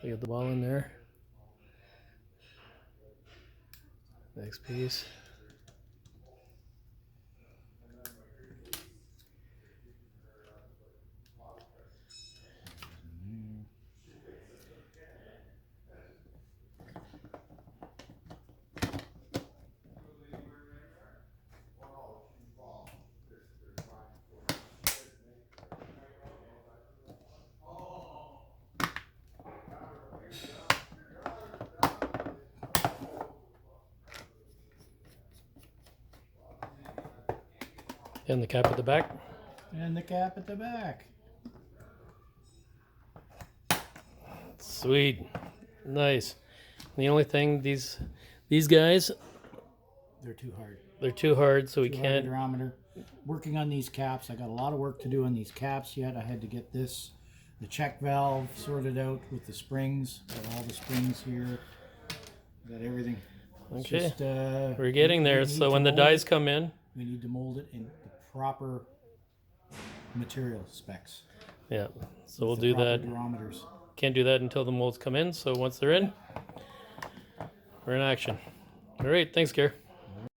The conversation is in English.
We got the ball in there. Next piece. And the cap at the back. And the cap at the back. Sweet. Nice. The only thing, these guys, They're too hard. they're too hard, so we Too can't. hard hydrometer. Working on these caps. I got a lot of work to do on these caps yet. I had to get the check valve sorted out with the springs. Got all the springs here. Got everything. It's Okay. just, We're getting we there. need So to when the mold dies it. come in, We need to mold it in the proper material specs. yeah. So we'll the do proper that. Durometers. Can't do that until the molds come in. So once they're in, we're in action. All right. Thanks, Gare.